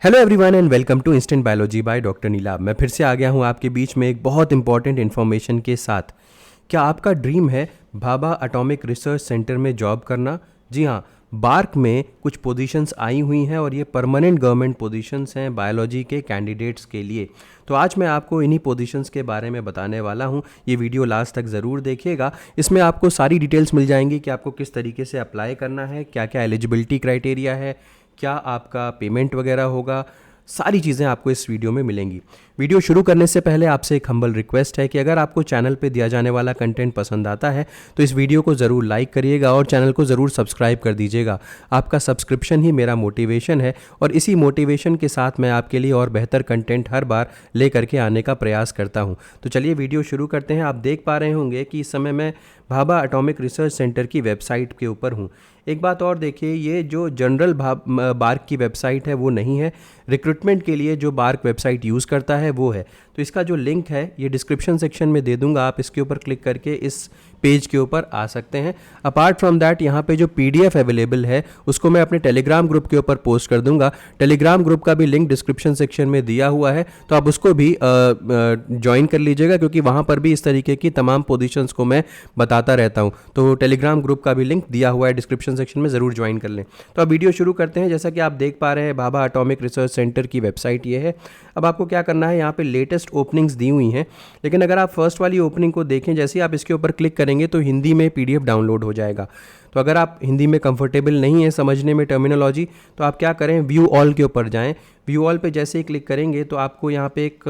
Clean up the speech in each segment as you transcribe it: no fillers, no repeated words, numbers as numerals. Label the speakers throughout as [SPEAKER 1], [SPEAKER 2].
[SPEAKER 1] Hello everyone and welcome to instant biology by doctor Neelabh. मैं फिर से आ गया हूँ आपके बीच में एक बहुत इंपॉर्टेंट इन्फॉर्मेशन के साथ। क्या आपका ड्रीम है भाभा एटॉमिक रिसर्च सेंटर में जॉब करना? जी हाँ, बार्क में कुछ पोजीशंस आई हुई हैं और ये परमानेंट गवर्नमेंट पोजीशंस हैं बायोलॉजी के कैंडिडेट्स के लिए। तो आज मैं आपको इन्हीं पोजीशंस के बारे में बताने वाला हूँ। ये वीडियो लास्ट तक ज़रूर देखिएगा। इसमें आपको सारी डिटेल्स मिल जाएंगी कि आपको किस तरीके से अप्लाई करना है, क्या क्या एलिजिबिलिटी क्राइटेरिया है, क्या आपका पेमेंट वगैरह होगा, सारी चीज़ें आपको इस वीडियो में मिलेंगी। वीडियो शुरू करने से पहले आपसे एक हम्बल रिक्वेस्ट है कि अगर आपको चैनल पे दिया जाने वाला कंटेंट पसंद आता है तो इस वीडियो को ज़रूर लाइक करिएगा और चैनल को ज़रूर सब्सक्राइब कर दीजिएगा। आपका सब्सक्रिप्शन ही मेरा मोटिवेशन है और इसी मोटिवेशन के साथ मैं आपके लिए और बेहतर कंटेंट हर बार ले करके आने का प्रयास करता हूँ। तो चलिए वीडियो शुरू करते हैं। आप देख पा रहे होंगे कि इस समय मैं भाभा एटॉमिक रिसर्च सेंटर की वेबसाइट के ऊपर हूँ। एक बात और देखिए, ये जो जनरल बार्क की वेबसाइट है वो नहीं है। रिक्रूटमेंट के लिए जो बार्क वेबसाइट यूज़ करता है वो है। तो इसका जो लिंक है ये डिस्क्रिप्शन सेक्शन में दे दूंगा, आप इसके ऊपर क्लिक करके इस पेज के ऊपर आ सकते हैं। अपार्ट फ्रॉम दैट यहाँ पे जो PDF अवेलेबल है उसको मैं अपने टेलीग्राम ग्रुप के ऊपर पोस्ट कर दूंगा। टेलीग्राम ग्रुप का भी लिंक डिस्क्रिप्शन सेक्शन में दिया हुआ है, तो आप उसको भी ज्वाइन कर लीजिएगा क्योंकि वहाँ पर भी इस तरीके की तमाम पोजीशंस को मैं बताता रहता हूँ। तो टेलीग्राम ग्रुप का भी लिंक दिया हुआ है डिस्क्रिप्शन सेक्शन में, ज़रूर ज्वाइन कर लें। तो अब वीडियो शुरू करते हैं। जैसा कि आप देख पा रहे हैं भाभा एटॉमिक रिसर्च सेंटर की वेबसाइट ये है। अब आपको क्या करना है, यहाँ पे लेटेस्ट ओपनिंग्स दी हुई हैं, लेकिन अगर आप फर्स्ट वाली ओपनिंग को देखें, जैसे आप इसके ऊपर क्लिक करेंगे तो हिंदी में PDF डाउनलोड हो जाएगा। तो अगर आप हिंदी में कंफर्टेबल नहीं है समझने में टर्मिनोलॉजी, तो आप क्या करें, व्यू ऑल के ऊपर जाएं। व्यू ऑल पे जैसे ही क्लिक करेंगे तो आपको यहाँ पे एक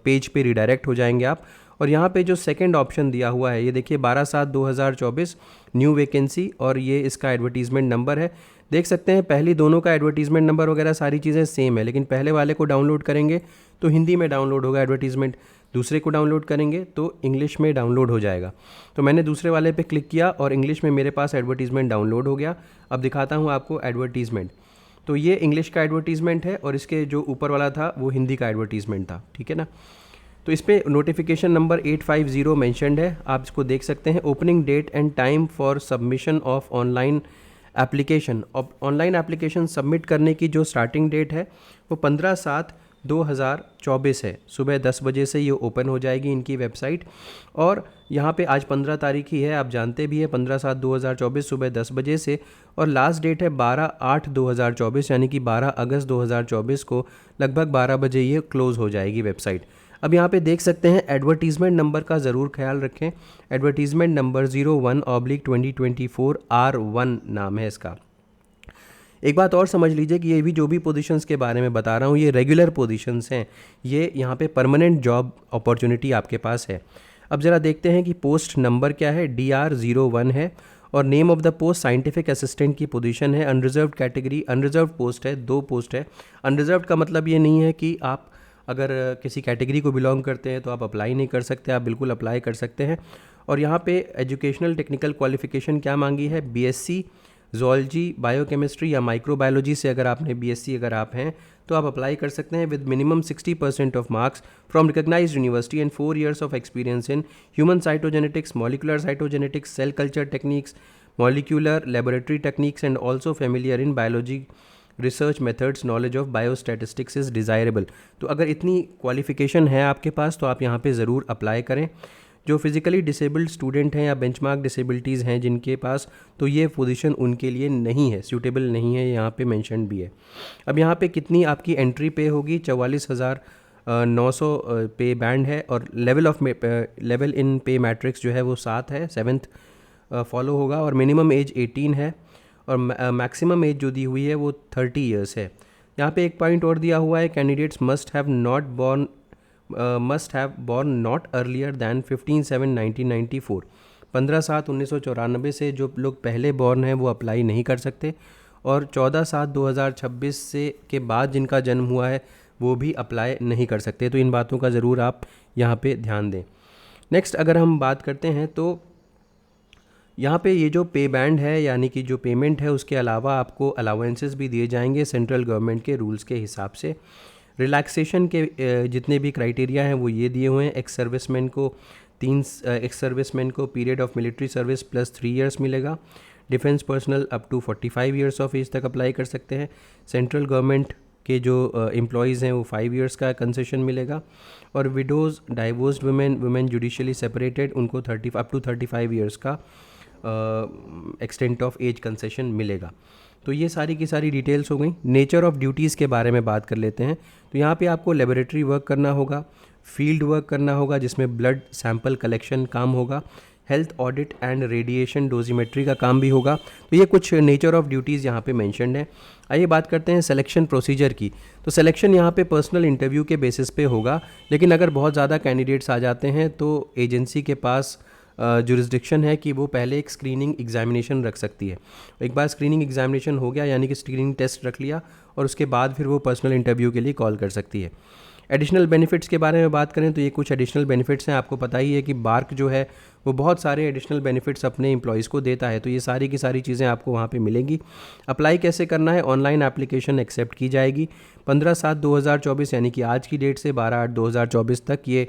[SPEAKER 1] पेज पे रिडायरेक्ट हो जाएंगे आप। और यहाँ पे जो सेकंड ऑप्शन दिया हुआ है ये देखिए 12/7/2024 न्यू वैकेंसी, और ये इसका एडवर्टीजमेंट नंबर है। देख सकते हैं पहली दोनों का एडवर्टीजमेंट नंबर वगैरह सारी चीज़ें सेम है, लेकिन पहले वाले को डाउनलोड करेंगे तो हिंदी में डाउनलोड होगा एडवर्टीजमेंट, दूसरे को डाउनलोड करेंगे तो इंग्लिश में डाउनलोड हो जाएगा। तो मैंने दूसरे वाले पे क्लिक किया और इंग्लिश में मेरे पास एडवर्टीजमेंट डाउनलोड हो गया। अब दिखाता हूँ आपको एडवर्टीजमेंट। तो ये इंग्लिश का एडवर्टीजमेंट है और इसके जो ऊपर वाला था वो हिंदी का एडवर्टीजमेंट था, ठीक है ना। तो इस पर नोटिफिकेशन नंबर 850 मेंशनड है, आप इसको देख सकते हैं। Opening date and time for submission of online application. Online application submit करने की जो स्टार्टिंग डेट है वो 15/7/2024 है। सुबह 10 बजे से ये ओपन हो जाएगी इनकी वेबसाइट। और यहाँ पे आज 15 तारीख ही है, आप जानते भी है, 15/7/2024 सुबह 10 बजे से। और लास्ट डेट है 12/8/2024, यानी कि 12 अगस्त 2024 को लगभग 12 बजे ये क्लोज़ हो जाएगी वेबसाइट। अब यहाँ पे देख सकते हैं एडवर्टीजमेंट नंबर का ज़रूर ख्याल रखें। एडवर्टीजमेंट नंबर 01/2024 R1 नाम है इसका। एक बात और समझ लीजिए कि ये भी जो भी पोजीशंस के बारे में बता रहा हूँ ये रेगुलर पोजीशंस हैं, ये यहाँ पे परमानेंट जॉब अपॉर्चुनिटी आपके पास है। अब ज़रा देखते हैं कि पोस्ट नंबर क्या है। DR01 है और name of the post scientific assistant की पोजीशन है। अनरिजर्व्ड कैटेगरी, अनरिजर्व्ड पोस्ट है, 2 पोस्ट है। अनरिजर्व्ड का मतलब ये नहीं है कि आप अगर किसी कैटेगरी को बिलोंग करते हैं तो आप अप्लाई नहीं कर सकते, आप बिल्कुल अप्लाई कर सकते हैं। और यहाँ पे एजुकेशनल टेक्निकल क्वालिफिकेशन क्या मांगी है, BSc ज़ूलॉजी, बायोकेमिस्ट्री या माइक्रोबायोलॉजी से अगर आपने BSc अगर आप हैं तो आप अप्लाई कर सकते हैं with minimum 60% of marks from recognised university and 4 years of experience in human cytogenetics, molecular cytogenetics, cell culture techniques, molecular laboratory techniques and also familiar in biology research methods, knowledge of biostatistics is desirable. तो अगर इतनी qualification है आपके पास तो आप यहाँ पे ज़रूर अप्लाई करें। जो फिज़िकली डिसेबल्ड स्टूडेंट हैं या बेंचमार्क डिसेबिलिटीज़ हैं जिनके पास, तो ये पोजीशन उनके लिए नहीं है, सूटेबल नहीं है, यहाँ पे मेंशन भी है। अब यहाँ पे कितनी आपकी एंट्री पे होगी, 44,900 पे बैंड है। और लेवल इन पे मैट्रिक्स जो है वो 7 है, 7th फॉलो होगा। और मिनिमम एज 18 है और मैक्सिमम एज जो दी हुई है वो 30 years है। यहाँ पे एक पॉइंट और दिया हुआ है, candidates must have born not earlier than 15/7/1994। 15/7/1994 से जो लोग पहले बॉर्न हैं वो अप्लाई नहीं कर सकते, और 14/7/2026 से के बाद जिनका जन्म हुआ है वो भी अप्लाई नहीं कर सकते। तो इन बातों का ज़रूर आप यहाँ पे ध्यान दें। नेक्स्ट अगर हम बात करते हैं तो यहाँ पे ये जो पे बैंड है यानी कि जो पेमेंट है उसके अलावा आपको अलाउंसेस भी दिए जाएंगे सेंट्रल गवर्नमेंट के रूल्स के हिसाब से। रिलैक्सेशन के जितने भी क्राइटेरिया हैं वो ये दिए हुए हैं। एक्स सर्विसमैन को period of military service plus 3 years मिलेगा। Defence personal up to 45 years of age तक अप्लाई कर सकते हैं। सेंट्रल गवर्नमेंट के जो एम्प्लॉयज़ हैं वो 5 इयर्स का कंसेशन मिलेगा, और widows, divorced women judicially separated, उनको 30 अप टू 35 इयर्स का एक्सटेंट ऑफ एज कंसेशन मिलेगा। तो ये सारी की सारी डिटेल्स हो गई। नेचर ऑफ़ ड्यूटीज़ के बारे में बात कर लेते हैं। तो यहाँ पे आपको लेबोरेटरी वर्क करना होगा, फील्ड वर्क करना होगा जिसमें ब्लड सैंपल कलेक्शन काम होगा, हेल्थ ऑडिट एंड रेडिएशन डोजीमेट्री का काम भी होगा। तो ये कुछ नेचर ऑफ़ ड्यूटीज़ यहाँ पे मेंशन्ड है। आइए बात करते हैं सिलेक्शन प्रोसीजर की। तो सिलेक्शन यहाँ पे पर्सनल इंटरव्यू के बेसिस पे होगा, लेकिन अगर बहुत ज़्यादा कैंडिडेट्स आ जाते हैं तो एजेंसी के पास जुरिस्डिक्शन है कि वो पहले एक स्क्रीनिंग एग्जामिनेशन रख सकती है। एक बार स्क्रीनिंग एग्जामिनेशन हो गया, यानी कि स्क्रीनिंग टेस्ट रख लिया, और उसके बाद फिर वो पर्सनल इंटरव्यू के लिए कॉल कर सकती है। एडिशनल बेनिफिट्स के बारे में बात करें तो ये कुछ एडिशनल बेनिफिट्स हैं। आपको पता ही है कि बार्क जो है वो बहुत सारे एडिशनल बेनिफिट्स अपने एम्प्लॉयज़ को देता है, तो ये सारी की सारी चीज़ें आपको वहाँ पे मिलेंगी। अप्लाई कैसे करना है? ऑनलाइन एप्लीकेशन एक्सेप्ट की जाएगी 15/7/2024 यानी कि आज की डेट से 12/8/2024 तक ये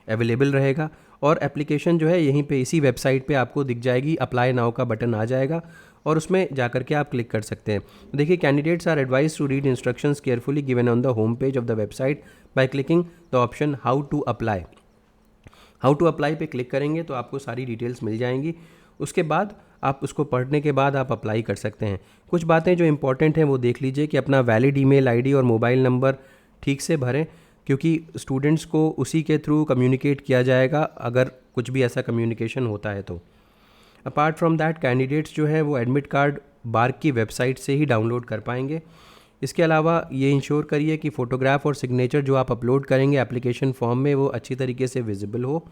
[SPEAKER 1] अवेलेबल रहेगा, और एप्लीकेशन जो है यहीं पे इसी वेबसाइट पे आपको दिख जाएगी। अप्लाई नाउ का बटन आ जाएगा और उसमें जा कर के आप क्लिक कर सकते हैं। देखिए, candidates are advise to read instructions carefully given on the home page of the website by clicking the option how to apply. How to apply पे क्लिक करेंगे तो आपको सारी डिटेल्स मिल जाएंगी। उसके बाद आप उसको पढ़ने के बाद आप अप्लाई कर सकते हैं। कुछ बातें जो इंपॉर्टेंट हैं वो देख लीजिए कि अपना वैलिड ईमेल आईडी और मोबाइल नंबर ठीक से भरें, क्योंकि स्टूडेंट्स को उसी के थ्रू कम्युनिकेट किया जाएगा अगर कुछ भी ऐसा कम्युनिकेशन होता है तो। अपार्ट फ्रॉम दैट, कैंडिडेट्स जो है वो एडमिट कार्ड बार्क की वेबसाइट से ही डाउनलोड कर पाएंगे। इसके अलावा ये इंश्योर करिए कि फ़ोटोग्राफ और सिग्नेचर जो आप अपलोड करेंगे एप्लीकेशन फॉर्म में वो अच्छी तरीके से विजिबल हो।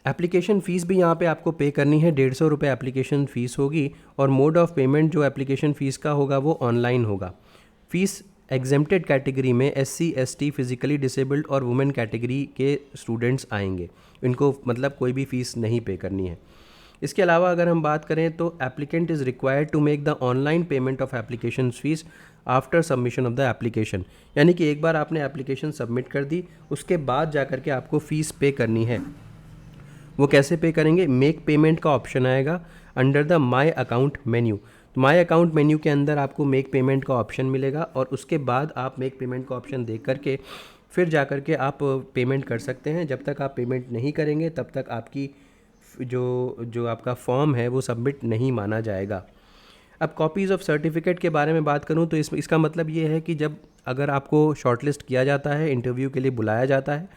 [SPEAKER 1] एप्लीकेशन फ़ीस भी यहाँ पे आपको पे करनी है, 150 रुपये एप्लीकेशन फ़ीस होगी, और मोड ऑफ़ पेमेंट जो एप्लीकेशन फ़ीस का होगा वो ऑनलाइन होगा। फ़ीस एग्जेम्प्टेड कैटेगरी में SC ST फिजिकली डिसेबल्ड और वुमेन कैटेगरी के स्टूडेंट्स आएंगे, इनको मतलब कोई भी फ़ीस नहीं पे करनी है। इसके अलावा अगर हम बात करें तो applicant is required to make the online payment of application fees after submission of the application, यानी कि एक बार आपने एप्लीकेशन सबमिट कर दी उसके बाद जा कर के आपको फ़ीस पे करनी है। वो कैसे पे करेंगे? मेक पेमेंट का ऑप्शन आएगा under the my account menu. तो माई अकाउंट मेन्यू के अंदर आपको मेक पेमेंट का ऑप्शन मिलेगा, और उसके बाद आप मेक पेमेंट का ऑप्शन देख करके फिर जा कर के आप पेमेंट कर सकते हैं। जब तक आप पेमेंट नहीं करेंगे तब तक आपकी जो आपका फॉर्म है वो सबमिट नहीं माना जाएगा। अब कॉपीज़ ऑफ सर्टिफिकेट के बारे में बात करूं तो इसका मतलब ये है कि जब अगर आपको शॉर्टलिस्ट किया जाता है, इंटरव्यू के लिए बुलाया जाता है,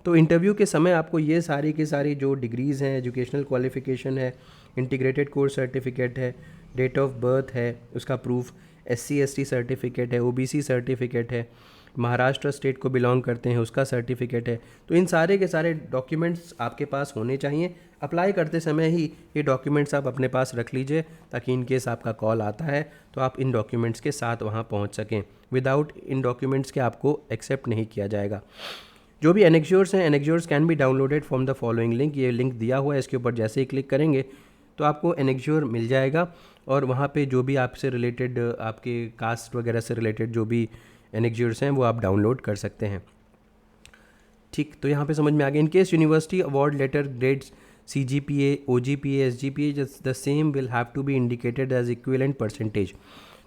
[SPEAKER 1] तो इंटरव्यू के समय आपको ये सारी की सारी जो डिग्रीज़ हैं, एजुकेशनल क्वालिफ़िकेशन है, इंटीग्रेटेड कोर्स सर्टिफिकेट है, डेट ऑफ बर्थ है उसका प्रूफ, SC ST सर्टिफिकेट है, OBC सर्टिफिकेट है, महाराष्ट्र स्टेट को बिलोंग करते हैं उसका सर्टिफिकेट है, तो इन सारे के सारे डॉक्यूमेंट्स आपके पास होने चाहिए। अप्लाई करते समय ही ये डॉक्यूमेंट्स आप अपने पास रख लीजिए, ताकि इन केस आपका कॉल आता है तो आप इन डॉक्यूमेंट्स के साथ वहाँ पहुँच सकें। विदाउट इन डॉक्यूमेंट्स के आपको एक्सेप्ट नहीं किया जाएगा। जो भी एनेक्स्योर्स हैं, annexures can be downloaded from the following link. ये लिंक दिया हुआ है, इसके ऊपर जैसे ही क्लिक करेंगे तो आपको एनेक्स्योर मिल जाएगा, और वहाँ पे जो भी आपसे रिलेटेड, आपके कास्ट वगैरह से रिलेटेड जो भी एनेक्स्योर्स हैं वो आप डाउनलोड कर सकते हैं। ठीक, तो यहाँ पे समझ में आ गया। In case university award letter grades CGPA, OGPA, SGPA the sem will have to be indicated as equivalent percentage.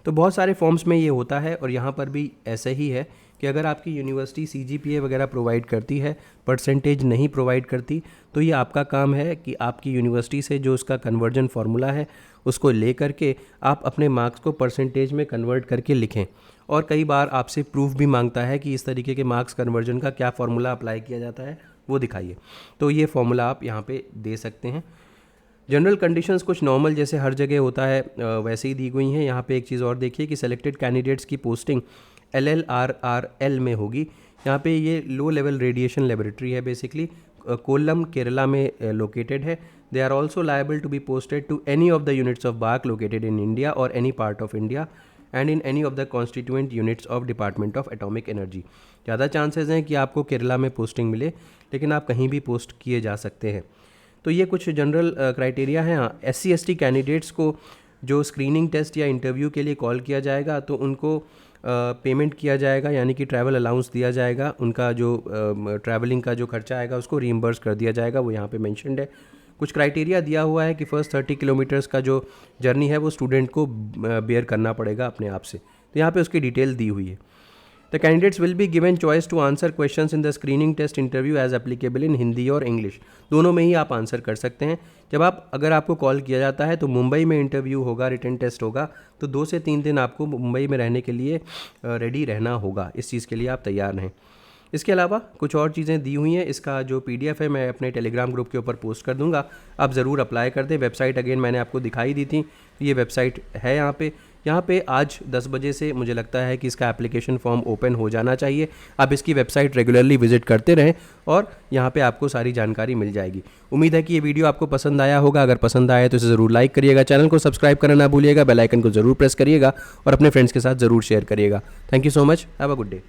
[SPEAKER 1] तो बहुत सारे फॉर्म्स में ये होता है, और यहाँ पर भी ऐसा ही है कि अगर आपकी यूनिवर्सिटी CGPA वगैरह प्रोवाइड करती है, परसेंटेज नहीं प्रोवाइड करती, तो ये आपका काम है कि आपकी यूनिवर्सिटी से जो उसका कन्वर्जन फार्मूला है उसको ले करके आप अपने मार्क्स को परसेंटेज में कन्वर्ट करके लिखें। और कई बार आपसे प्रूफ भी मांगता है कि इस तरीके के मार्क्स कन्वर्जन का क्या फार्मूला अप्लाई किया जाता है, वो दिखाइए। तो ये फार्मूला आप यहाँ पे दे सकते हैं। जनरल कंडीशंस कुछ नॉर्मल जैसे हर जगह होता है वैसे ही दी गई हैं। यहाँ पे एक चीज़ और देखिए कि सेलेक्टेड कैंडिडेट्स की पोस्टिंग LLRRL में होगी। यहाँ पे ये लो लेवल रेडिएशन लेबोरेटरी है, बेसिकली कोल्लम केरला में लोकेटेड है। They are also liable to be posted to any of the units of BARC located in India और any part of India and in any of the constituent units of department of atomic energy. ज़्यादा chances हैं कि आपको केरला में posting मिले, लेकिन आप कहीं भी पोस्ट किए जा सकते हैं। तो ये कुछ जनरल क्राइटेरिया हैं। SC ST कैंडिडेट्स को जो स्क्रीनिंग टेस्ट या इंटरव्यू के लिए कॉल किया जाएगा तो उनको पेमेंट किया जाएगा, यानी कि ट्रैवल अलाउंस दिया जाएगा। उनका जो ट्रैवलिंग का जो खर्चा आएगा उसको रीइंबर्स कर दिया जाएगा, वो यहाँ पे मेंशन्ड है। कुछ क्राइटेरिया दिया हुआ है कि फ़र्स्ट 30 किलोमीटर्स का जो जर्नी है वो स्टूडेंट को बेयर करना पड़ेगा अपने आप से। तो यहाँ पे उसकी डिटेल दी हुई है। The candidates will be given choice to answer questions in the screening test interview as applicable in Hindi और इंग्लिश, दोनों में ही आप आंसर कर सकते हैं। अगर आपको कॉल किया जाता है तो मुंबई में इंटरव्यू होगा, रिटन टेस्ट होगा, तो 2 से 3 दिन आपको मुंबई में रहने के लिए रेडी रहना होगा। इस चीज़ के लिए आप तैयार रहें। इसके अलावा कुछ और चीज़ें दी हुई हैं, इसका जो PDF है मैं अपने टेलीग्राम ग्रुप के ऊपर पोस्ट कर दूंगा, आप ज़रूर अप्लाई कर दें। वेबसाइट अगेन मैंने आपको दिखाई दी थी, ये वेबसाइट है यहाँ पे आज 10 बजे से मुझे लगता है कि इसका एप्लीकेशन फॉर्म ओपन हो जाना चाहिए। आप इसकी वेबसाइट रेगुलरली विजिट करते रहें और यहाँ पे आपको सारी जानकारी मिल जाएगी। उम्मीद है कि ये वीडियो आपको पसंद आया होगा। अगर पसंद आया तो इसे ज़रूर लाइक करिएगा, चैनल को सब्सक्राइब करना ना भूलिएगा, बेल आइकन को ज़रूर प्रेस करिएगा और अपने फ्रेंड्स के साथ ज़रूर शेयर करिएगा। Thank you so much, have a good day.